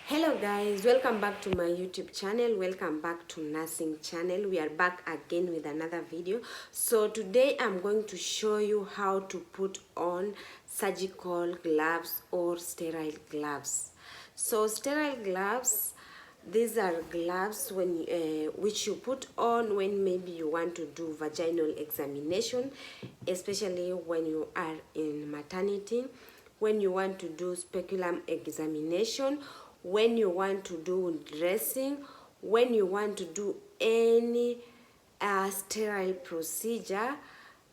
Hello guys, welcome back to my YouTube channel. Welcome back to nursing channel. We are back again with another video. So today I'm going to show you how to put on surgical gloves or sterile gloves. So sterile gloves, these are gloves which you put on when maybe you want to do vaginal examination, especially when you are in maternity, when you want to do speculum examination, when you want to do dressing, when you want to do any sterile procedure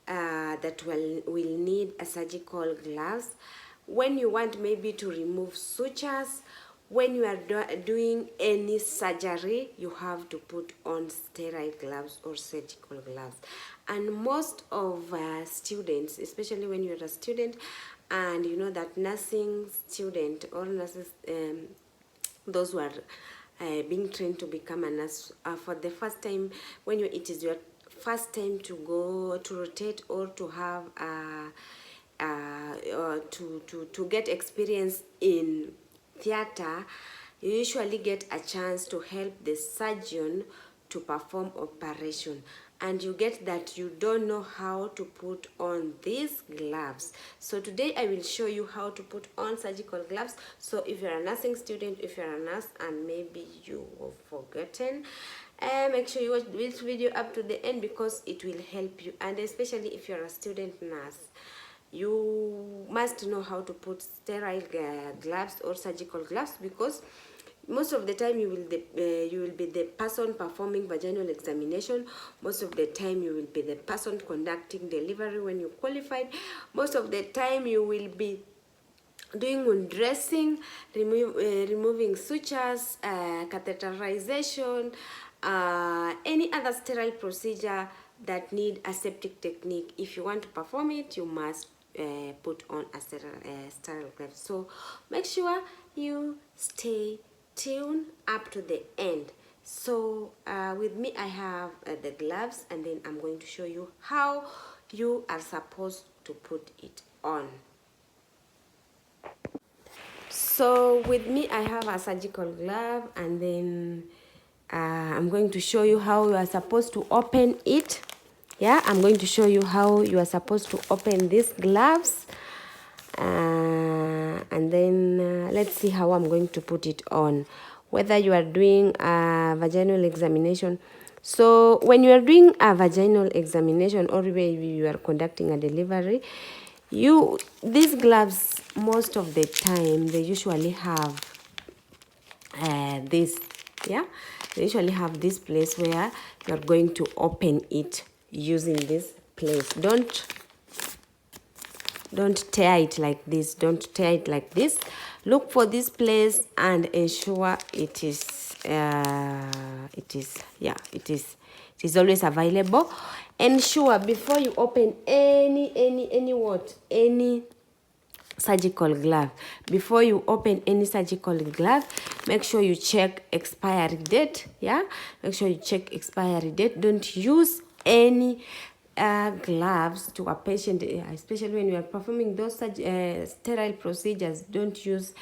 that will need a surgical gloves, when you want maybe to remove sutures, when you are doing any surgery, you have to put on sterile gloves or surgical gloves. And most of students, especially when you're a student and you know that nursing student or nurses, those who are being trained to become a nurse for the first time, when it is your first time to go to rotate or to have to get experience in theater, you usually get a chance to help the surgeon to perform operation, and you get that you don't know how to put on these gloves. So today I will show you how to put on surgical gloves. So if you're a nursing student, if you're a nurse and maybe you have forgotten, make sure you watch this video up to the end because it will help you. And especially if you're a student nurse, you must know how to put sterile gloves or surgical gloves, because most of the time you will be the person performing vaginal examination. Most of the time you will be the person conducting delivery when you qualified. Most of the time you will be doing undressing, removing sutures, catheterization, any other sterile procedure that need aseptic technique. If you want to perform it, you must put on a sterile glove. So make sure you stay tuned up to the end. So with me I have the gloves, and then I'm going to show you how you are supposed to put it on. So with me I have a surgical glove, and then I'm going to show you how you are supposed to open it. Yeah, I'm going to show you how you are supposed to open these gloves, and then let's see how I'm going to put it on. Whether you are doing a vaginal examination, so when you are doing a vaginal examination or maybe you are conducting a delivery, these gloves, most of the time they usually have this, yeah, they usually have this place where you're going to open it using this place. Don't tear it like this. Don't tear it like this. Look for this place and ensure it is it is always available. Ensure before you open any surgical glove, before you open any surgical glove, make sure you check expiry date. Yeah, make sure you check expiry date. Don't use any gloves to a patient, especially when you are performing those sterile procedures. Don't use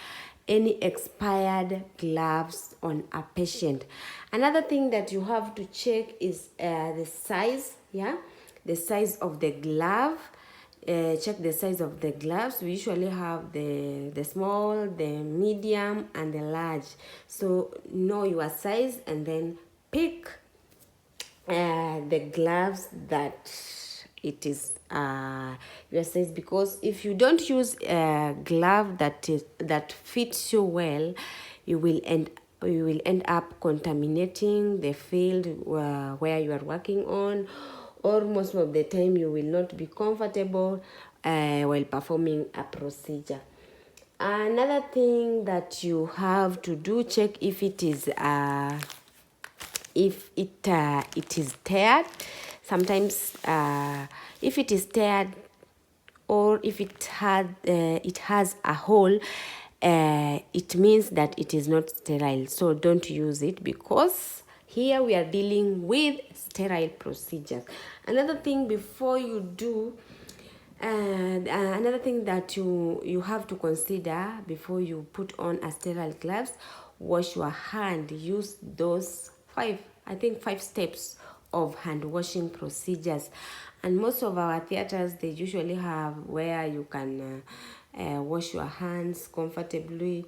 any expired gloves on a patient. Another thing that you have to check is the size. Yeah, the size of the glove. Check the size of the gloves. We usually have the small, the medium, and the large. So know your size and then pick the gloves that it is your size, because if you don't use a glove that fits you well, you will end up contaminating the field where you are working on, or most of the time you will not be comfortable while performing a procedure. Another thing that you have to do, check if it is it is teared. Sometimes if it is teared, or if it has a hole, it means that it is not sterile. So don't use it, because here we are dealing with sterile procedures. Another thing before you do, and another thing that you have to consider before you put on a sterile gloves, wash your hand, use those five steps of hand washing procedures. And most of our theaters, they usually have where you can wash your hands comfortably.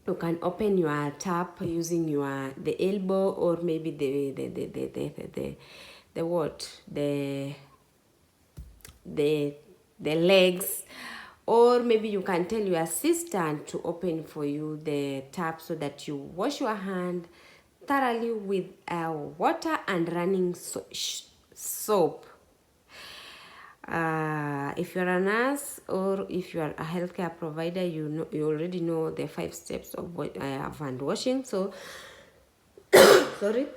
You can open your tap using the elbow, or maybe the legs, or maybe you can tell your assistant to open for you the tap so that you wash your hand thoroughly with water and running soap. If you're a nurse or if you're a healthcare provider, you already know the 5 steps of hand washing. So sorry,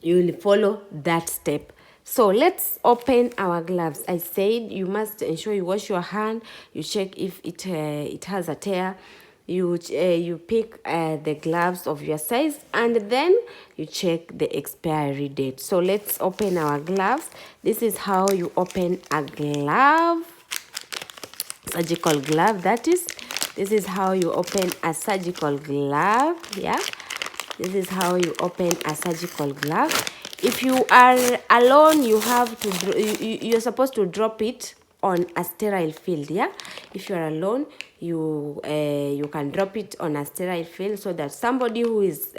you will follow that step. So let's open our gloves. I said you must ensure you wash your hand. You check if it has a tear. You pick the gloves of your size, and then you check the expiry date. So let's open our gloves. This is how you open a glove, surgical glove, that is. This is how you open a surgical glove. Yeah, this is how you open a surgical glove. If you are alone, you have to you're supposed to drop it on a sterile field. Yeah, if you are alone, you can drop it on a sterile field so that somebody who is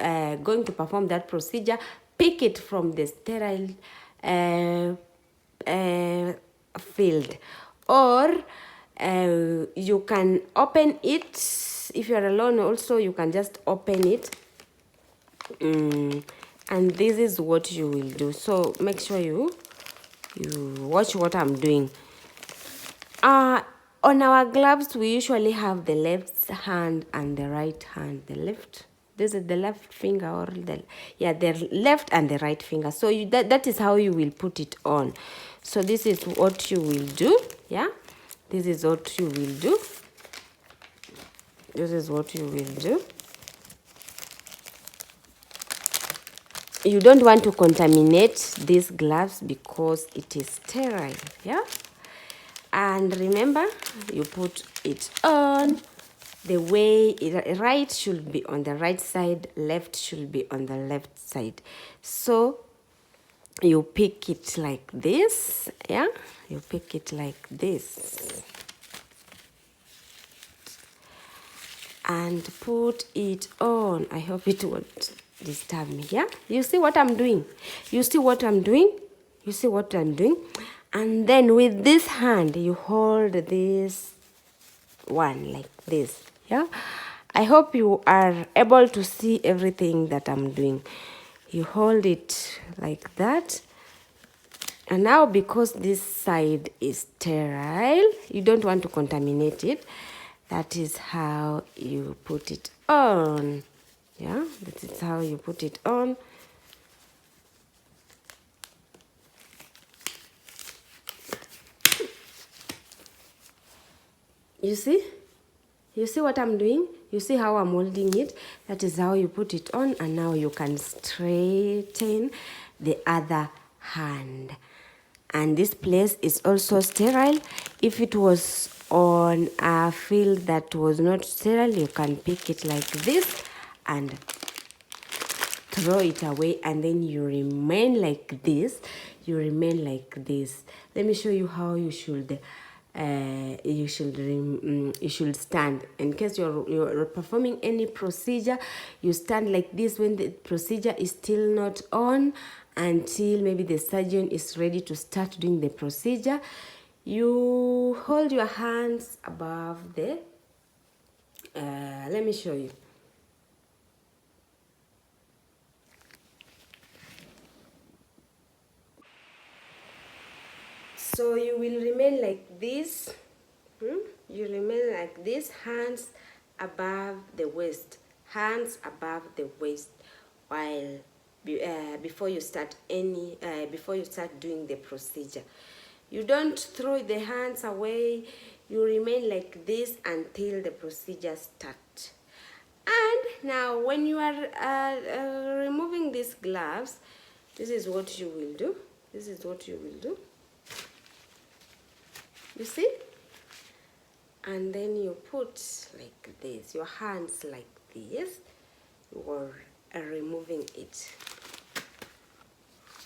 going to perform that procedure pick it from the sterile field. Or you can open it. If you are alone also, you can just open it. And this is what you will do. So make sure you watch what I'm doing. On our gloves, we usually have the left hand and the right hand. This is the left finger, or the left and the right finger. So that is how you will put it on. So this is what you will do. Yeah, this is what you will do. This is what you will do. You don't want to contaminate these gloves because it is sterile. Yeah. And remember, you put it on the way right should be on the right side, left should be on the left side. So you pick it like this. Yeah, you pick it like this and put it on. I hope it won't disturb me. Yeah, you see what I'm doing? You see what I'm doing? You see what I'm doing? And then with this hand, you hold this one like this. Yeah, I hope you are able to see everything that I'm doing. You hold it like that. And now, because this side is sterile, you don't want to contaminate it. That is how you put it on. Yeah, that is how you put it on. You see? You see what I'm doing? You see how I'm holding it? That is how you put it on. And now you can straighten the other hand. And this place is also sterile. If it was on a field that was not sterile, you can pick it like this and throw it away, and then you remain like this. You remain like this. Let me show you how you should stand. In case you're performing any procedure, you stand like this when the procedure is still not on, until maybe the surgeon is ready to start doing the procedure. You hold your hands above the let me show you. So you will remain like this. You remain like this, hands above the waist, hands above the waist, while before you start doing the procedure. You don't throw the hands away. You remain like this until the procedure starts. And now, when you are removing these gloves, this is what you will do. This is what you will do. You see? And then you put like this, your hands like this. before removing it.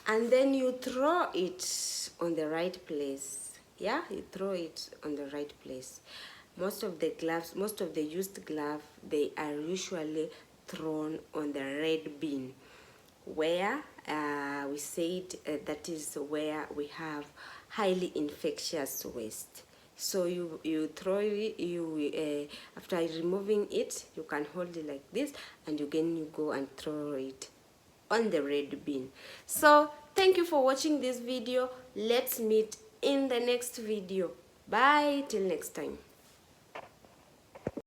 And then you throw it on the right place. Yeah, you throw it on the right place. Most of the gloves, most of the used gloves, they are usually thrown on the red bin, where we said that is where we have highly infectious waste. So you throw it, after removing it, you can hold it like this, and again you go and throw it on the red bin. So thank you for watching this video. Let's meet in the next video. Bye till next time.